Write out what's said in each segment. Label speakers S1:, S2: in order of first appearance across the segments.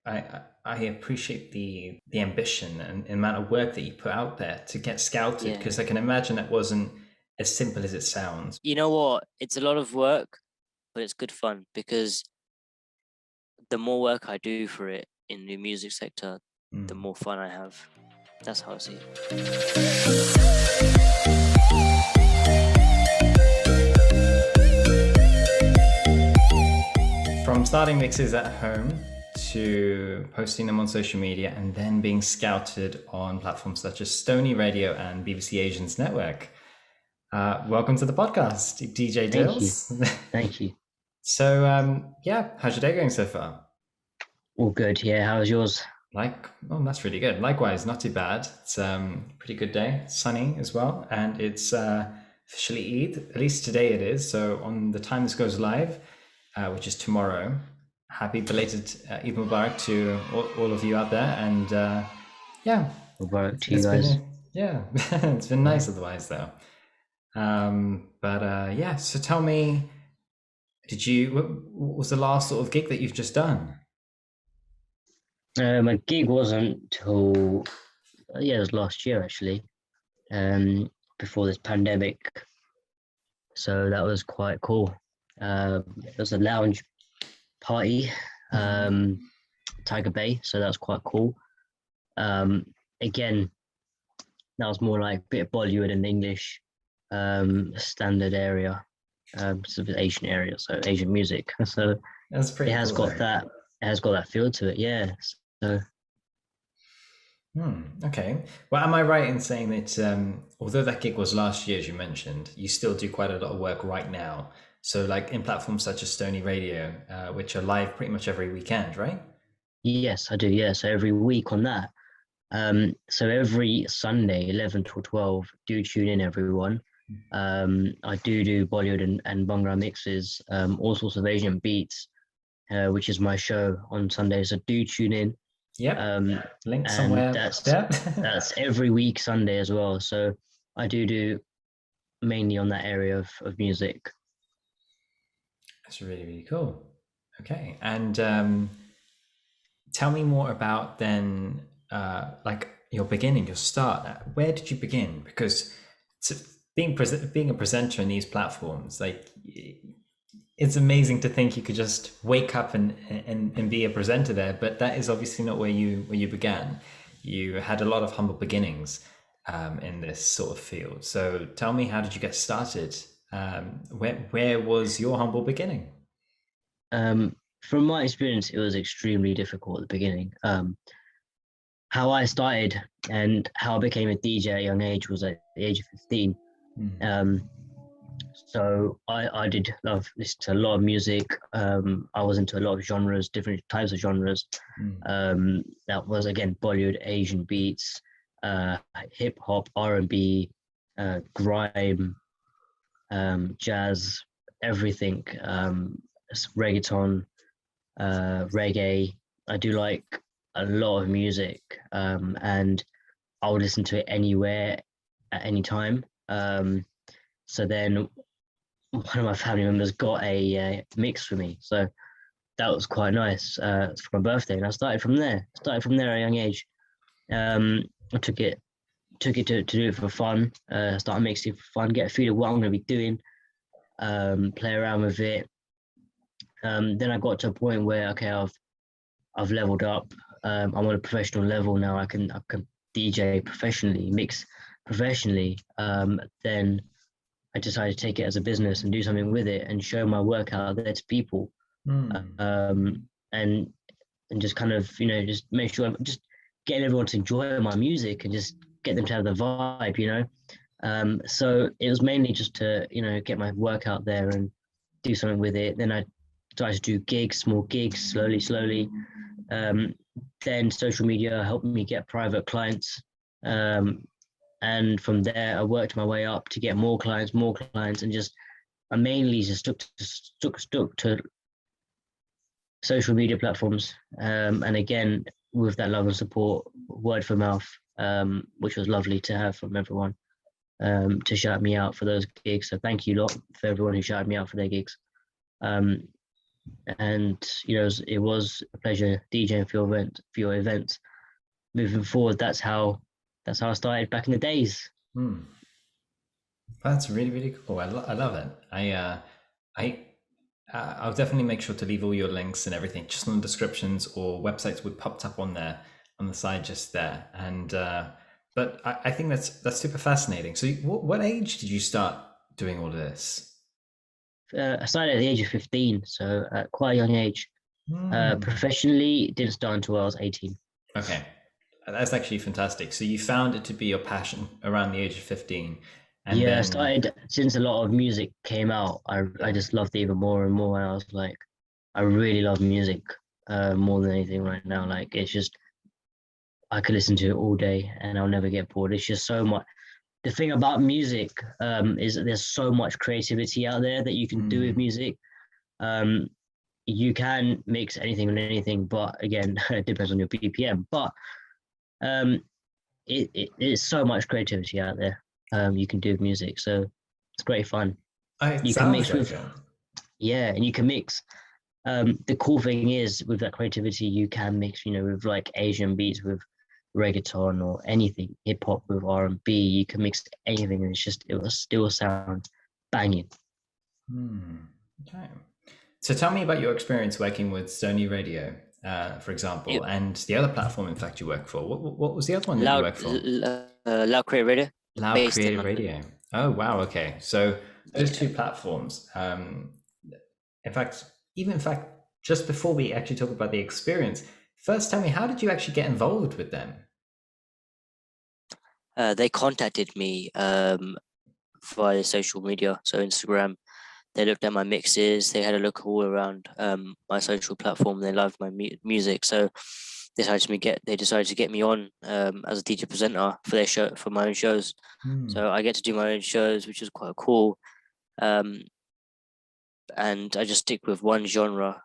S1: I appreciate the ambition and amount of work that you put out there to get scouted,
S2: Yeah.
S1: because I can imagine that wasn't as simple as it sounds.
S2: You know what? It's a lot of work, but it's good fun because the more work I do for it in the music sector, the more fun I have. That's how I see
S1: it. From starting mixes at home to posting them on social media and then being scouted on platforms such as Stony Radio and BBC Asians Network. Welcome to the podcast, DJ Dhilz.
S3: Thank you.
S1: So, how's your day going so far?
S3: All good. Yeah, how's yours?
S1: That's really good. Likewise, not too bad. It's a pretty good day, sunny as well, and it's officially Eid. At least today it is. So on the time this goes live, which is tomorrow, happy belated Eid Mubarak to all of you out there, and
S3: Mubarak to you guys.
S1: It's been nice otherwise though. So tell me, what was the last sort of gig that you've just done?
S3: My gig wasn't till it was last year actually, before this pandemic. So that was quite cool. It was a lounge party, Tiger Bay. So that was quite cool. Again, that was more like a bit of Bollywood and English, standard area, sort of Asian area, so Asian music. So
S1: that's pretty.
S3: It has
S1: cool,
S3: got that. It has got that feel to it. Yeah. So.
S1: Okay. Well, am I right in saying that although that gig was last year, as you mentioned, you still do quite a lot of work right now? So like in platforms such as Stony Radio, which are live pretty much every weekend, right?
S3: Yes, I do. Yeah. So every week on that. So every Sunday, 11 till 12, do tune in, everyone. I do Bollywood and Bhangra mixes, all sorts of Asian beats, which is my show on Sunday. So do tune in.
S1: Yep. Link somewhere.
S3: That's every week Sunday as well. So I do mainly on that area of music.
S1: That's really, really cool. Okay. And tell me more about then like your beginning, your start. Where did you begin? Because being a presenter in these platforms, like, it's amazing to think you could just wake up and be a presenter there, but that is obviously not where you began. You had a lot of humble beginnings in this sort of field. So tell me, how did you get started? Where was your humble beginning?
S3: From my experience, it was extremely difficult at the beginning. How I started and how I became a DJ at a young age was at the age of 15. So I did listen to a lot of music. I was into a lot of genres, different types of genres. That was, again, Bollywood, Asian beats, hip hop, R&B, grime, jazz, everything, reggaeton, reggae. I do like a lot of music, and I would listen to it anywhere at any time. So then one of my family members got a mix for me, so that was quite nice for my birthday, and I started from there. At a young age. I took it to do it for fun. Start mixing for fun, get a feel of what I'm going to be doing, play around with it. Then I got to a point where, okay, I've leveled up. I'm on a professional level now. I can DJ professionally, mix professionally. Then I decided to take it as a business and do something with it and show my work out there to people. And just kind of, just make sure I'm just getting everyone to enjoy my music and just get them to have the vibe, So it was mainly just to, get my work out there and do something with it. Then I started to do gigs, small gigs, slowly. Then social media helped me get private clients. And from there, I worked my way up to get more clients, and I mainly just stuck to social media platforms. And again, with that love and support, word for mouth, which was lovely to have from everyone, to shout me out for those gigs. So thank you lot for everyone who shouted me out for their gigs. and it was a pleasure DJing for your event. Moving forward, that's how I started back in the days.
S1: That's really, really cool. I love it. I'll definitely make sure to leave all your links and everything just on the descriptions, or websites would popped up on there on the side just there. And but I think that's super fascinating. So what age did you start doing all of this?
S3: I started at the age of 15, so at quite a young age. Professionally, didn't start until I was 18.
S1: Okay, that's actually fantastic. So you found it to be your passion around the age of 15. And
S3: yeah,
S1: then...
S3: I started since a lot of music came out. I just loved it even more and more. And I was like, I really love music more than anything right now. Like, it's just, I could listen to it all day and I'll never get bored. It's just so much. The thing about music is that there's so much creativity out there that you can do with music. You can mix anything with anything, but again, it depends on your BPM. But it's so much creativity out there you can do with music, so it's great fun. You can mix with and you can mix. The cool thing is with that creativity, you can mix, with like Asian beats with reggaeton or anything, hip hop with R&B. You can mix anything, and it will still sound banging.
S1: Okay. So tell me about your experience working with Sony Radio, for example, and the other platform, in fact, you work for. What was the other one that you worked for?
S2: Loud Creative Radio.
S1: Loud Creative Radio. Oh, wow. Okay. So those two platforms, in fact, just before we actually talk about the experience, first tell me, how did you actually get involved with them?
S2: They contacted me via social media, so Instagram. They looked at my mixes. They had a look all around my social platform. They loved my music, so they decided to get me on as a DJ presenter for their show, for my own shows. So I get to do my own shows, which is quite cool. And I just stick with one genre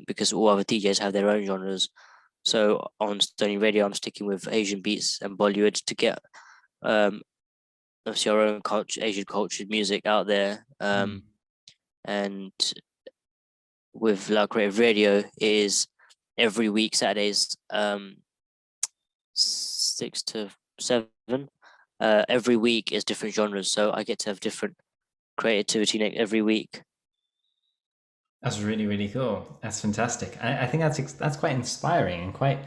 S2: because all other DJs have their own genres. So on Sony Radio, I'm sticking with Asian beats and Bollywood to get obviously our own Asian cultured music out there. And with Loud Creative Radio is every week, Saturdays, 6 to 7. Every week is different genres, so I get to have different creativity every week.
S1: That's really, really cool. That's fantastic. I think that's quite inspiring and quite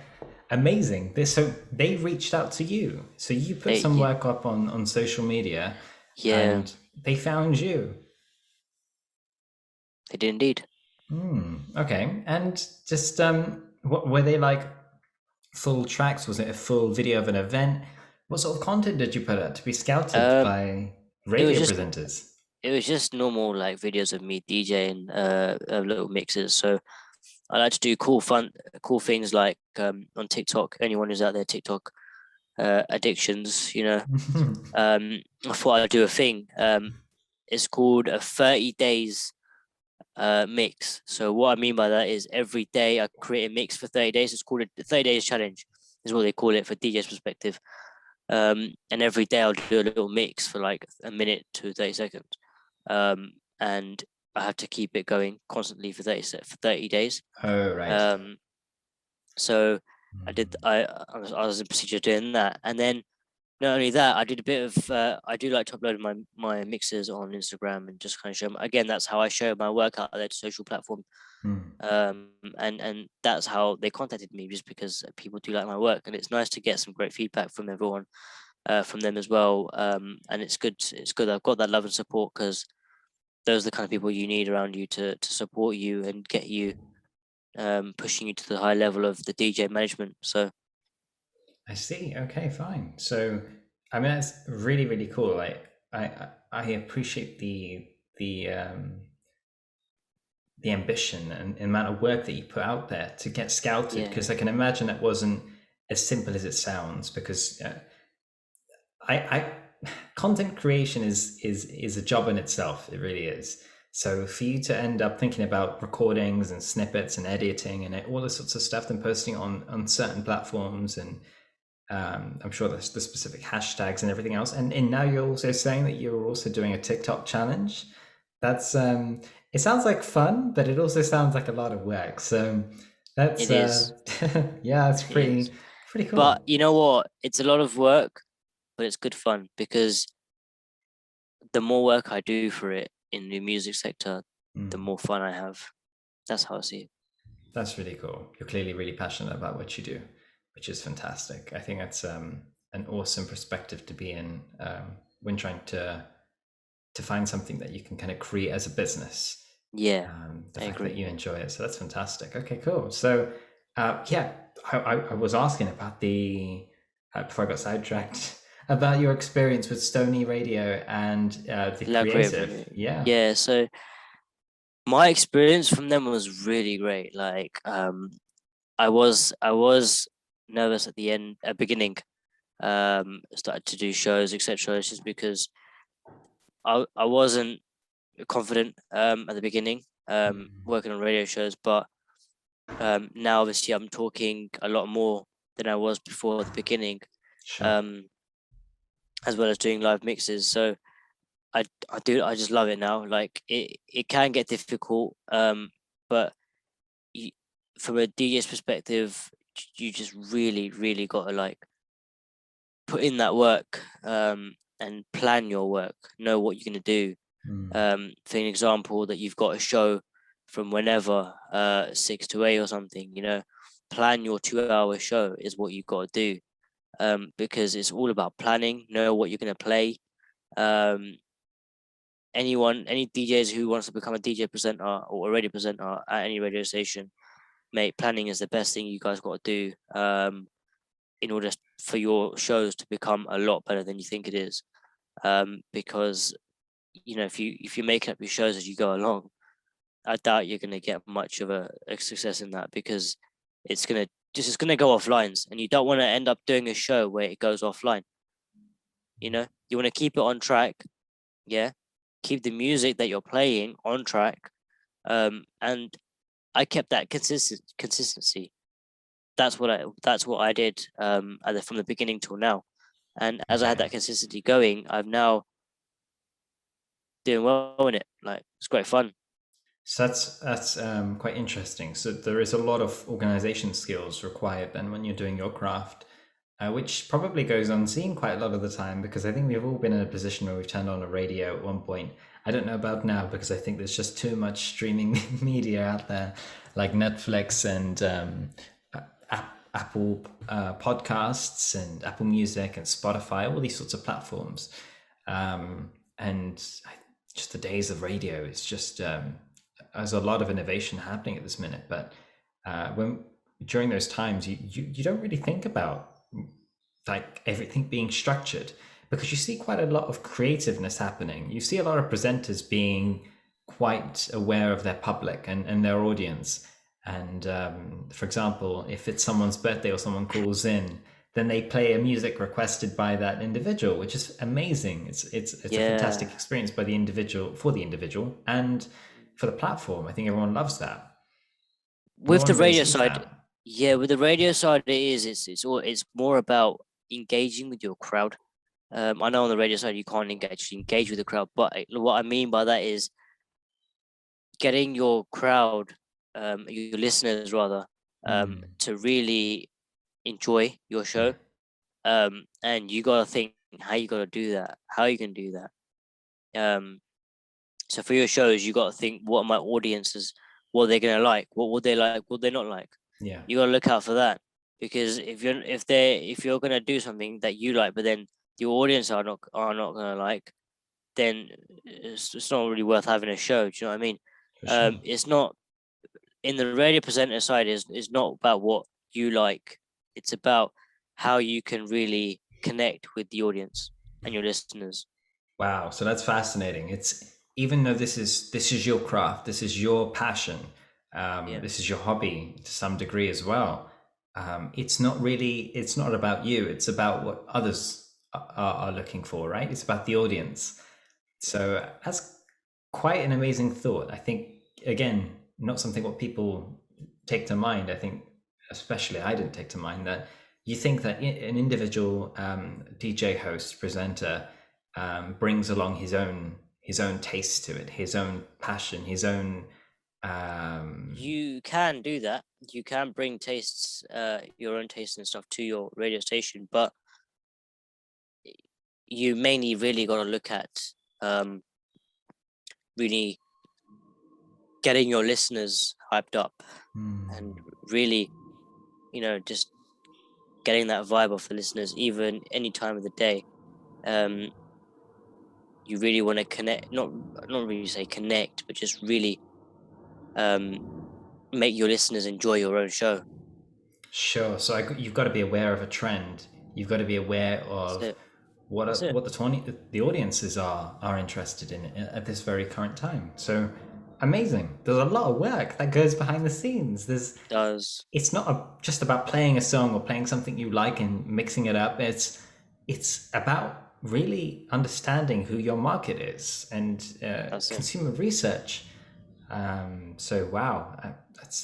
S1: amazing. So they reached out to you. So you put some work up on social media, and they found you.
S2: They did indeed.
S1: Okay. And just what were they, like full tracks? Was it a full video of an event? What sort of content did you put out to be scouted by radio presenters?
S2: It was just normal, like videos of me DJing little mixes. So I like to do cool things like on TikTok. Anyone who's out there, TikTok addictions, I thought I'd do a thing. It's called a 30 days mix. So what I mean by that is every day I create a mix for 30 days. It's called a 30 days challenge, is what they call it for DJ's perspective. And every day I'll do a little mix for like a minute to 30 seconds. And I have to keep it going constantly for 30 days.
S1: Oh, right.
S2: So I was in procedure doing that. And then not only that, I did a bit of, I do like to upload my mixes on Instagram and just kind of show them. Again, that's how I show my work out there to social platform. And that's how they contacted me, just because people do like my work, and it's nice to get some great feedback from everyone, from them as well. And it's good I've got that love and support, because those are the kind of people you need around you to support you and get you pushing you to the high level of the DJ management. So
S1: I see. Okay, fine. So I mean, that's really, really cool. Like I appreciate the ambition and amount of work that you put out there to get scouted, because I can imagine that wasn't as simple as it sounds, because I content creation is a job in itself. It really is. So for you to end up thinking about recordings and snippets and editing and all this sorts of stuff, and posting on certain platforms, and I'm sure there's the specific hashtags and everything else, and now you're also saying that you're also doing a TikTok challenge. That's it sounds like fun, but it also sounds like a lot of work. So that's
S2: It is.
S1: yeah, it's
S2: It is.
S1: pretty
S2: But
S1: cool.
S2: you know what? It's a lot of work, but it's good fun because the more work I do for it in the music sector, the more fun I have. That's how I see it.
S1: That's really cool. You're clearly really passionate about what you do, which is fantastic. I think that's an awesome perspective to be in when trying to find something that you can kind of create as a business.
S2: Yeah,
S1: The
S2: I
S1: fact that
S2: agree.
S1: you enjoy it, so that's fantastic. Okay, cool. So, yeah, I was asking about the before I got sidetracked about your experience with Stony Radio and the
S2: Love Creative
S1: creative.
S2: Radio.
S1: Yeah.
S2: Yeah, so my experience from them was really great. Like, I was nervous at the beginning. Started to do shows, etc. It's just because I wasn't confident at the beginning, working on radio shows, but now obviously I'm talking a lot more than I was before at the beginning,
S1: Sure.
S2: as well as doing live mixes. So I just love it now. Like it can get difficult, but you, from a DJ's perspective, you just really got to like put in that work, and plan your work, know what you're going to do. For an example, that you've got a show from whenever, 6 to 8 or something, plan your 2-hour show is what you've got to do, because it's all about planning, know what you're going to play. Any DJs who wants to become a DJ presenter or a radio presenter at any radio station, mate, planning is the best thing you guys got to do, in order for your shows to become a lot better than you think it is. Because if you make up your shows as you go along, I doubt you're going to get much of a success in that, because it's going to go off lines, and you don't want to end up doing a show where it goes offline. You want to keep it on track. Yeah, keep the music that you're playing on track. And I kept that consistency. That's what I did, from the beginning till now. And as I had that consistency going, I'm now doing well in it. Like, it's great fun.
S1: So that's quite interesting. So there is a lot of organization skills required then when you're doing your craft, which probably goes unseen quite a lot of the time, because I think we've all been in a position where we've turned on a radio at one point. I don't know about now, because I think there's just too much streaming media out there, like Netflix and Apple podcasts and Apple Music and Spotify, all these sorts of platforms. And just the days of radio, it's just there's a lot of innovation happening at this minute. But when during those times, you don't really think about like everything being structured, because you see quite a lot of creativeness happening. You see a lot of presenters being quite aware of their public and their audience. And for example, if it's someone's birthday or someone calls in, then they play a music requested by that individual, which is amazing. It's a fantastic experience by the individual, for the individual, and for the platform. I think everyone loves that.
S2: With the radio side, with the radio side, it's more about engaging with your crowd. I know on the radio side you can't engage with the crowd, but what I mean by that is getting your crowd, your listeners rather, to really enjoy your show. And you got to think how you got to do that, how you can do that. So for your shows, you got to think, what are my audiences, what are they going to like, what would they like, what they not like.
S1: Yeah,
S2: you got to look out for that, because if you're going to do something that you like, but then your audience are not going to like, then it's not really worth having a show. Do you know what I mean?
S1: sure.
S2: It's not, in the radio presenter side, is not about what you like. It's about how you can really connect with the audience and your listeners.
S1: Wow, so that's fascinating. It's, even though this is your craft, this is your passion, this is your hobby to some degree as well. It's not about you. It's about what others are looking for, right? It's about the audience. So that's quite an amazing thought. I think, again, not something what people take to mind. I think, especially I didn't take to mind that you think that an individual DJ, host, presenter brings along his own his own taste to it, his own passion, his own
S2: You can do that. You can bring tastes, your own tastes and stuff to your radio station, but you mainly really got to look at really getting your listeners hyped up and really, just getting that vibe off the listeners, even any time of the day. You really want to connect, not really say connect, but just really make your listeners enjoy your own show.
S1: Sure. So you've got to be aware of a trend. You've got to be aware of what the audiences are interested in at this very current time. So amazing. There's a lot of work that goes behind the scenes. It's not just about playing a song or playing something you like and mixing it up. It's about really understanding who your market is and consumer research. So wow, that's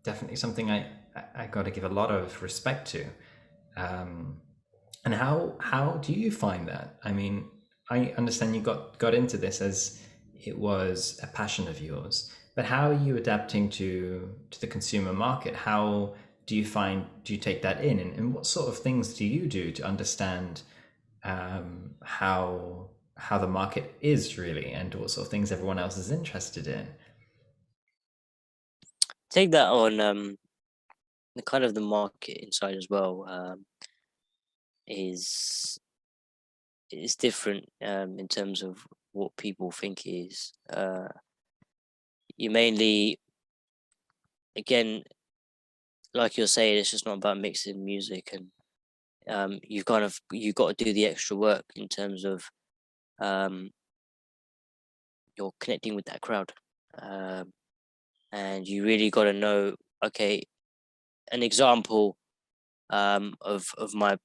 S1: definitely something I got to give a lot of respect to. And how do you find that? I mean, I understand you got into this as it was a passion of yours, but how are you adapting to the consumer market? How do you take that in, and what sort of things do you do to understand how the market is really, and what sort of things everyone else is interested in?
S2: Take that on the kind of the market inside as well. Is different in terms of what people think is. You mainly, again, like you're saying, it's just not about mixing music, and you've got to do the extra work in terms of you're connecting with that crowd, and you really got to know. Okay, an example of my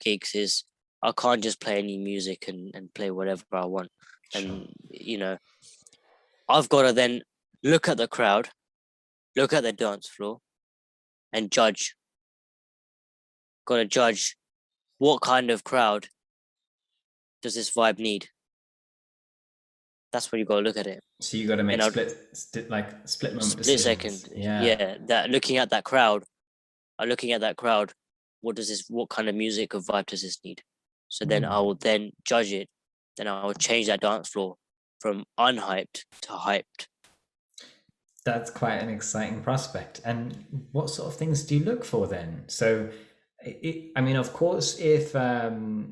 S2: gigs is I can't just play any music and play whatever I want. Sure. And I've got to then look at the crowd, look at the dance floor, and judge. Got to judge what kind of crowd does this vibe need. That's where you got to look at it.
S1: So you got to make split moment
S2: split
S1: decisions.
S2: Second. Yeah. That looking at that crowd. What kind of music or vibe does this need? So then I will then judge it. Then I will change that dance floor from unhyped to hyped.
S1: That's quite an exciting prospect. And what sort of things do you look for then? So, I mean, of course, if say,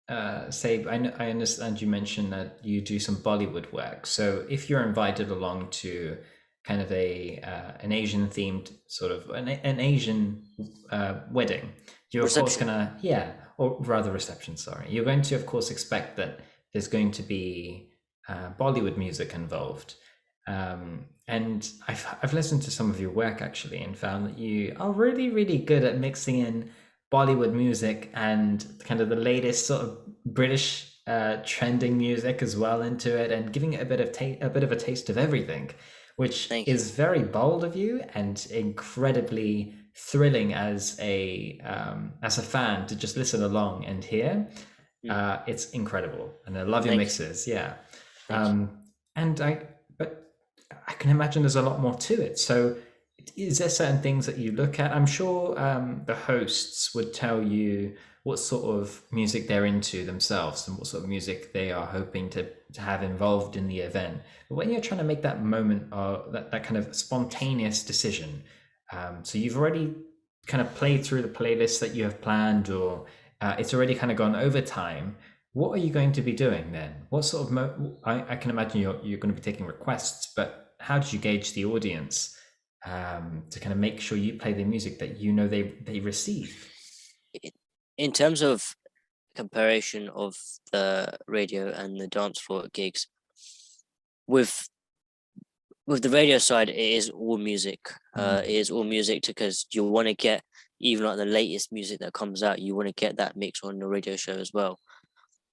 S1: I understand you mentioned that you do some Bollywood work. So if you're invited along to kind of an Asian themed sort of an Asian wedding, you're of course gonna or rather reception, sorry, you're going to of course expect that there's going to be Bollywood music involved, and I've listened to some of your work actually and found that you are really good at mixing in Bollywood music and kind of the latest sort of British trending music as well into it, and giving it a bit of a taste of everything, which is very bold of you and incredibly thrilling as a fan to just listen along and hear. It's incredible, and I love your mixes. Yeah, but I can imagine there's a lot more to it. So, is there certain things that you look at? I'm sure the hosts would tell you what sort of music they're into themselves and what sort of music they are hoping to have involved in the event. But when you're trying to make that moment or that kind of spontaneous decision, so you've already kind of played through the playlist that you have planned, or it's already kind of gone over time. What are you going to be doing then? What sort of I can imagine you're going to be taking requests, but how did you gauge the audience to kind of make sure you play the music that you know they receive?
S2: In terms of comparison of the radio and the dance floor gigs, with the radio side, it is all music. It is all music because you want to get even like the latest music that comes out. You want to get that mix on the radio show as well.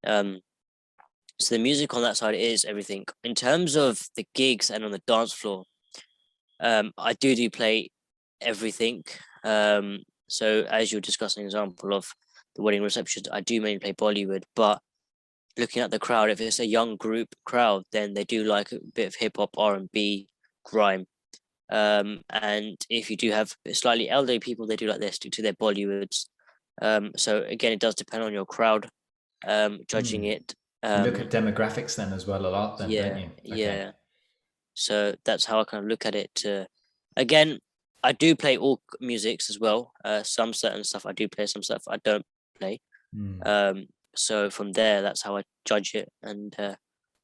S2: So the music on that side is everything. In terms of the gigs and on the dance floor, I do play everything. So as you're discussing an example of the wedding receptions, I do mainly play Bollywood, but looking at the crowd. If it's a young group crowd, then they do like a bit of hip hop, R&B, grime. And if you do have slightly elderly people, they do like they stick to their Bollywoods. So again, it does depend on your crowd, judging it.
S1: You look at demographics then as well a lot, then, don't you?
S2: Yeah. So that's how I kind of look at it. Again, I do play all musics as well. Some certain stuff I do play, some stuff I don't play. So from there, that's how I judge it and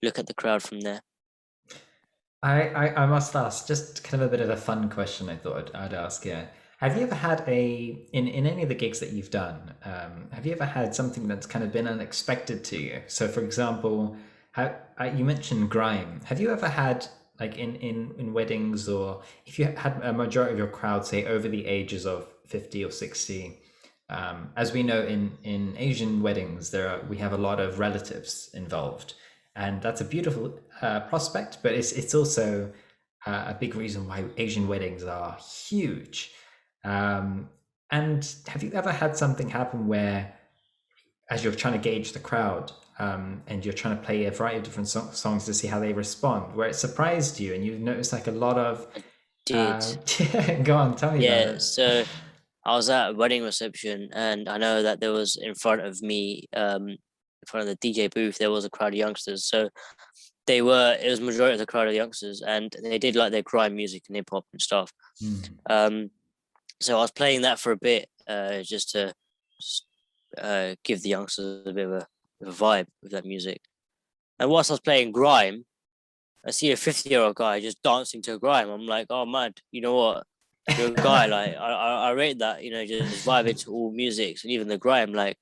S2: look at the crowd from there.
S1: I must ask, just kind of a bit of a fun question I thought I'd ask. Yeah. Have you ever had in any of the gigs that you've done, have you ever had something that's kind of been unexpected to you? So for example, you mentioned grime. Have you ever had, like in weddings, or if you had a majority of your crowd, say over the ages of 50 or 60, as we know in Asian weddings, we have a lot of relatives involved. And that's a beautiful prospect, but it's also a big reason why Asian weddings are huge. And have you ever had something happen where, as you're trying to gauge the crowd, and you're trying to play a variety of different songs to see how they respond, where it surprised you and you've noticed like a lot of... Go on, tell me about it.
S2: So I was at a wedding reception, and I know that there was in front of me, in front of the DJ booth, there was a crowd of youngsters. So it was majority of the crowd of youngsters, and they did like their grime music and hip hop and stuff. So I was playing that for a bit, just to give the youngsters a bit of a vibe with that music. And whilst I was playing grime, I see a 50-year-old guy just dancing to grime. I'm like, oh man, you know what? You're a guy, like I rate that, just vibing to all musics and even the grime. Like,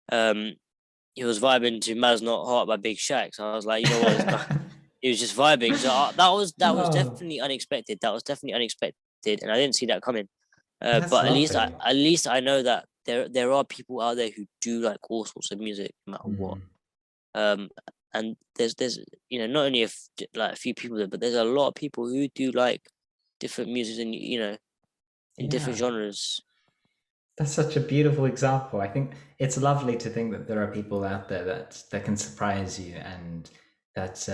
S2: he was vibing to Maz Not Hot by Big Shaq. So I was like, you know what? He was just vibing. So that was definitely unexpected. That was definitely unexpected, and I didn't see that coming. But at least I know that there are people out there who do like all sorts of music, no matter what. And there's not only a few people there, but there's a lot of people who do like different music and in different genres.
S1: That's such a beautiful example. I think it's lovely to think that there are people out there that can surprise you and that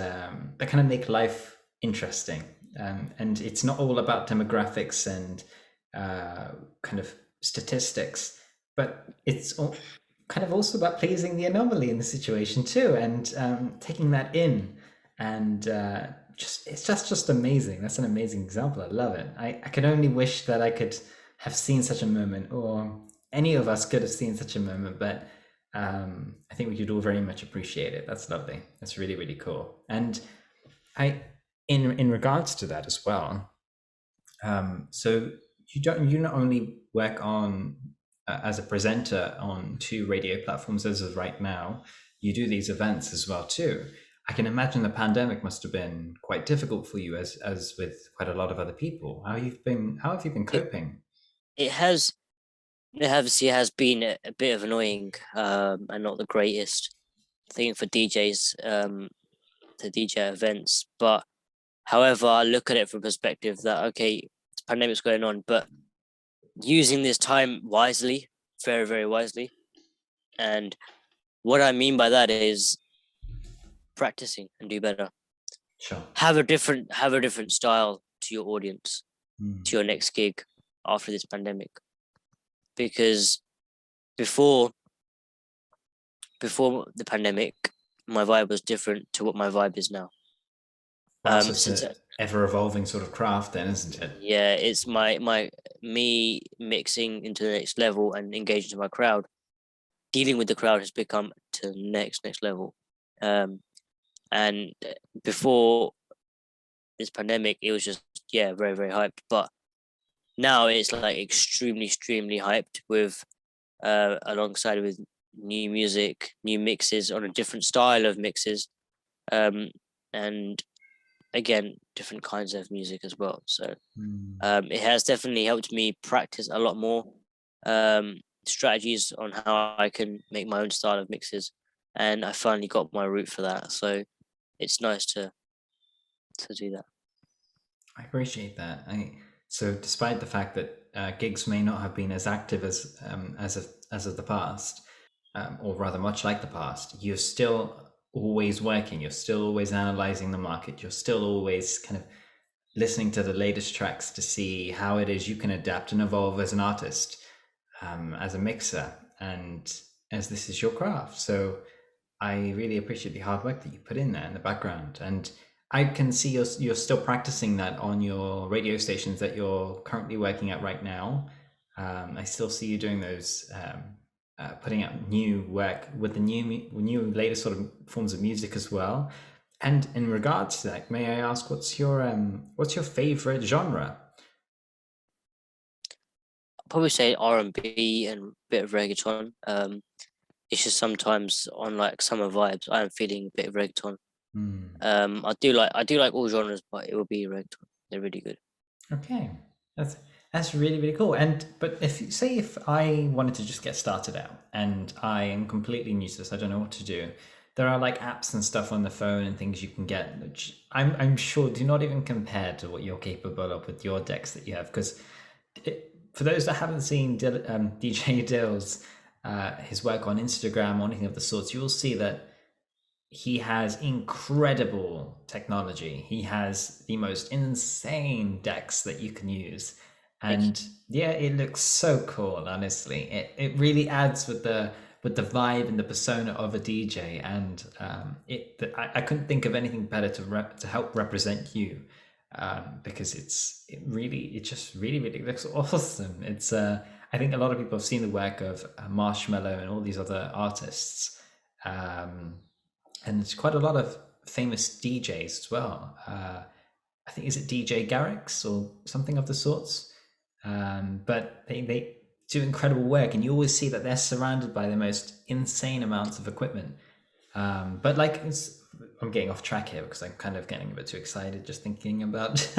S1: kind of make life interesting. And it's not all about demographics and kind of statistics, but it's kind of also about pleasing the anomaly in the situation too, and taking that in, and it's just amazing. That's an amazing example. I love it. I can only wish that I could have seen such a moment, or any of us could have seen such a moment, but I think we could all very much appreciate it. That's lovely. That's really, really cool. And in regards to that as well, so you not only work on as a presenter on 2 radio platforms as of right now, you do these events as well too. I can imagine the pandemic must have been quite difficult for you, as with quite a lot of other people. How have you been coping?
S2: It has been a bit of annoying, and not the greatest thing for DJs to DJ events. But however, I look at it from a perspective that, okay, the pandemic's going on, but using this time wisely, very, very wisely. And what I mean by that is practicing and do better.
S1: Sure.
S2: Have a different style to your audience, to your next gig after this pandemic. Because before the pandemic, my vibe was different to what my vibe is now.
S1: It's an ever-evolving sort of craft then, isn't it?
S2: Yeah, it's me mixing into the next level and engaging to my crowd. Dealing with the crowd has become to the next level. And before this pandemic, it was just, very, very hyped. But now it's like extremely, extremely hyped with alongside with new music, new mixes on a different style of mixes, and again, different kinds of music as well. So it has definitely helped me practice a lot more strategies on how I can make my own style of mixes, and I finally got my route for that. So it's nice to do that.
S1: I appreciate that. So despite the fact that gigs may not have been as active as of the past, or rather much like the past, you're still always working. You're still always analyzing the market. You're still always kind of listening to the latest tracks to see how it is you can adapt and evolve as an artist, as a mixer, and as this is your craft. So I really appreciate the hard work that you put in there in the background. And I can see you're still practicing that on your radio stations that you're currently working at right now. I still see you doing those, putting out new work with the new latest sort of forms of music as well. And in regards to that, may I ask what's your favorite genre?
S2: I'll probably say R&B and a bit of reggaeton. It's just sometimes on like summer vibes, I am feeling a bit of reggaeton. I do like all genres, but it will be reggaeton. They're really good.
S1: Okay, that's really, really cool. But if I wanted to just get started out and I am completely new to this, I don't know what to do. There are like apps and stuff on the phone and things you can get, which I'm sure do not even compare to what you're capable of with your decks that you have. Because for those that haven't seen DJ Dhilz, his work on Instagram or anything of the sorts, you will see that he has incredible technology. He has the most insane decks that you can use. And yeah, it looks so cool, honestly. It really adds with the vibe and the persona of a DJ. And I couldn't think of anything better to help represent you, because it just really, really looks awesome. It's I think a lot of people have seen the work of Marshmello and all these other artists. And there's quite a lot of famous DJs as well. I think, is it DJ Garrix or something of the sorts? But they do incredible work, and you always see that they're surrounded by the most insane amounts of equipment. But like, I'm getting off track here because I'm kind of getting a bit too excited just thinking about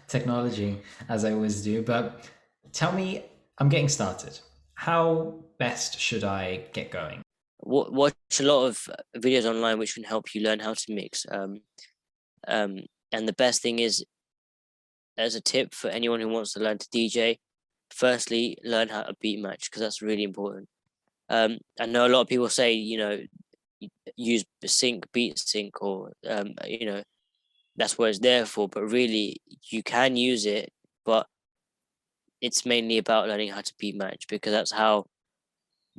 S1: technology, as I always do. But tell me, I'm getting started. How best should I get going?
S2: Watch a lot of videos online which can help you learn how to mix. And the best thing is, as a tip for anyone who wants to learn to DJ, firstly, learn how to beat match, because that's really important. I know a lot of people say, use beat sync, or that's what it's there for. But really, you can use it, but it's mainly about learning how to beat match, because that's how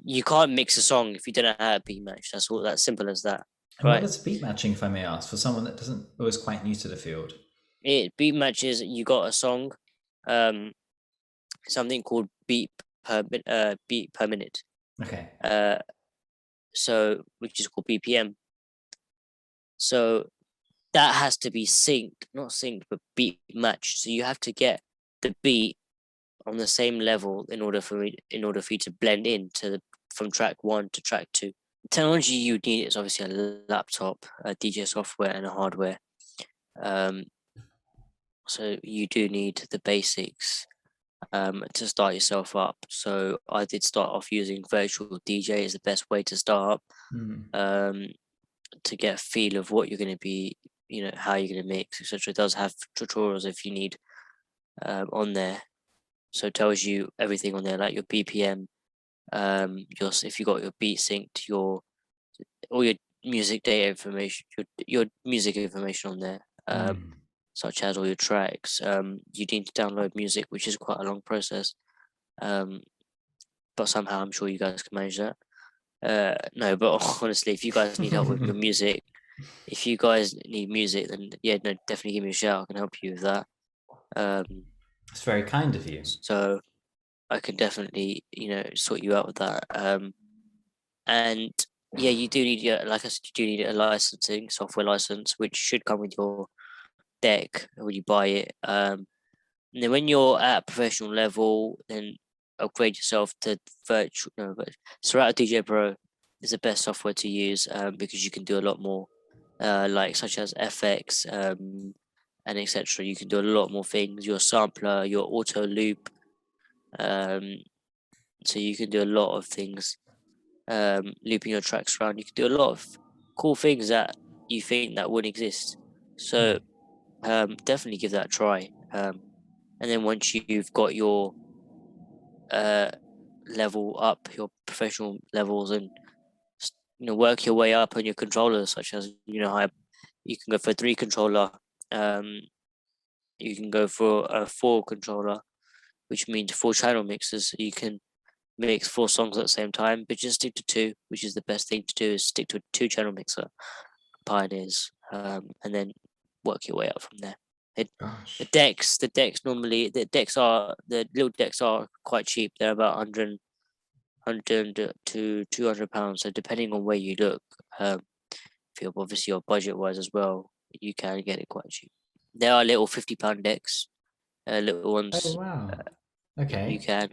S2: you can't mix a song if you don't know how to beat match. That's all. That's simple as that.
S1: And right? What is beat matching, if I may ask, for someone that was quite new to the field?
S2: Beat matches, you got a song, something called beat per minute.
S1: Okay.
S2: So which is called BPM. So that has to be not synced, but beat matched. So you have to get the beat on the same level in order for you to blend in from track 1 to track 2. The technology you need is obviously a laptop, a DJ software, and a hardware. So you do need the basics to start yourself up. So I did start off using virtual DJ is the best way to start up, to get a feel of what you're going to be, how you're going to mix, etc. It does have tutorials if you need on there. So it tells you everything on there, like your BPM, if you got your beat synced, all your music data information, your music information on there, such as all your tracks. You need to download music, which is quite a long process, but somehow I'm sure you guys can manage that. No, but honestly, if you guys need help with your music, then yeah, no, definitely give me a shout. I can help you with that.
S1: It's very kind of you.
S2: So I can definitely, sort you out with that. And yeah, you do need, like I said, you do need a software license, which should come with your deck when you buy it. And then when you're at a professional level, then upgrade yourself to virtual. No, but Serato DJ Pro is the best software to use, because you can do a lot more, like such as FX, and etc. You can do a lot more things. Your sampler, your auto loop. So you can do a lot of things, looping your tracks around. You can do a lot of cool things that you think that wouldn't exist. So definitely give that a try. And then once you've got your level up, your professional levels, and work your way up on your controllers, such as, you can go for a 3 controller. You can go for a 4 controller, which means 4 channel mixes. So you can mix 4 songs at the same time, but just stick to 2, which is the best thing to do, is stick to a 2 channel mixer, Pioneers, and then work your way up from there. The little decks are quite cheap. They're about 100 to 200 pounds. So depending on where you look, if you're obviously your budget wise as well, you can get it quite cheap. There are little £50 decks, little ones.
S1: Oh wow! Okay.
S2: You can.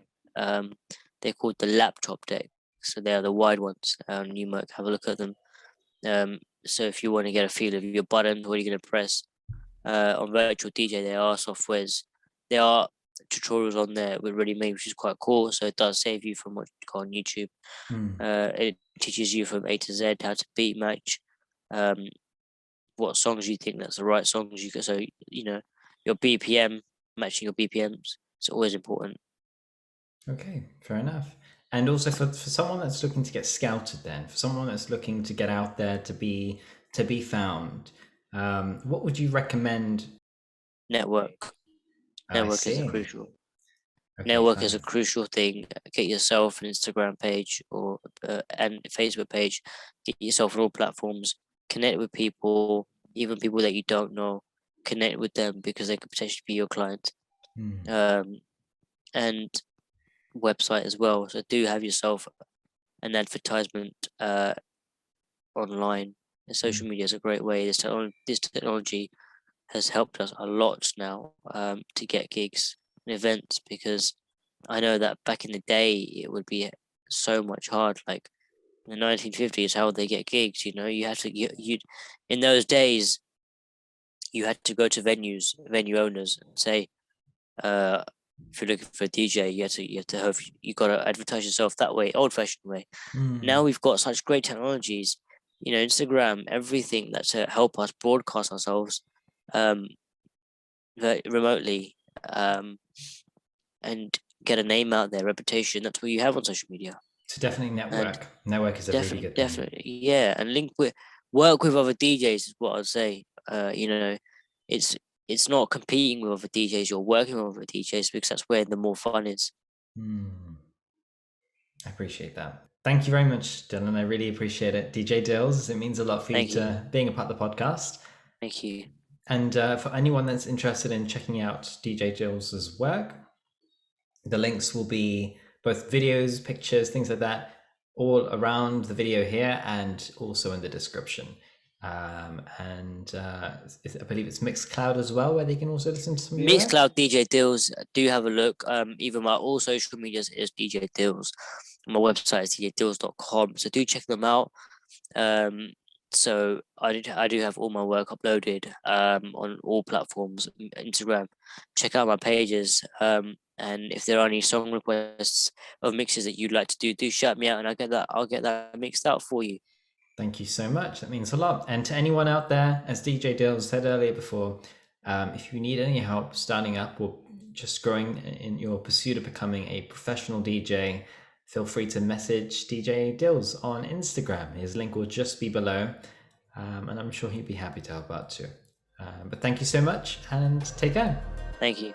S2: They're called the laptop deck. So they are the wide ones, and you might have a look at them. So if you want to get a feel of your buttons, what you're going to press, on Virtual DJ, there are softwares. There are tutorials on there with ready-made, which is quite cool. So it does save you from what you go on YouTube. It teaches you from A to Z how to beat match, what songs you think that's the right songs you can. So your BPM, matching your BPMs, it's always important.
S1: Okay, fair enough. And also for someone that's looking to get scouted, then for someone that's looking to get out there to be found, what would you recommend?
S2: Network. Network is crucial.
S1: Okay,
S2: Network is a crucial thing. Get yourself an Instagram page or and Facebook page. Get yourself on all platforms. Connect with people, even people that you don't know. Connect with them because they could potentially be your client. And website as well. So do have yourself an advertisement online. And social media is a great way. This technology has helped us a lot now to get gigs and events, because I know that back in the day it would be so much hard. Like in the 1950s, how would they get gigs? You had to in those days you had to go to venue owners and say, if you're looking for a DJ, you got to advertise yourself that way, old-fashioned way. Now we've got such great technologies, Instagram, everything that's to help us broadcast ourselves remotely, and get a name out there, reputation. That's what you have on social media.
S1: So definitely network. Network is a really good thing.
S2: Definitely, yeah. And work with other DJs is what I'd say. It's not competing with other DJs. You're working with other DJs, because that's where the more fun is.
S1: I appreciate that. Thank you very much, Dhilan. I really appreciate it. DJ Dhilz, it means a lot for you being a part of the podcast.
S2: Thank you.
S1: And for anyone that's interested in checking out DJ Dhilz's work, the links will be both videos, pictures, things like that, all around the video here and also in the description. I believe it's Mixcloud as well, where they can also listen to some
S2: Mixcloud. DJ Dhilz, do have a look. Even my all social medias is DJ Dhilz. My website is djdhilz.com, so do check them out. So I do have all my work uploaded on all platforms. Instagram, check out my pages, and if there are any song requests of mixes that you'd like to do shout me out, and I'll get that mixed out for you.
S1: Thank you so much. That means a lot. And to anyone out there, as DJ Dhilz said earlier before, if you need any help starting up or just growing in your pursuit of becoming a professional DJ, feel free to message DJ Dhilz on Instagram. His link will just be below, and I'm sure he'd be happy to help out too. But thank you so much, and take care.
S2: Thank you.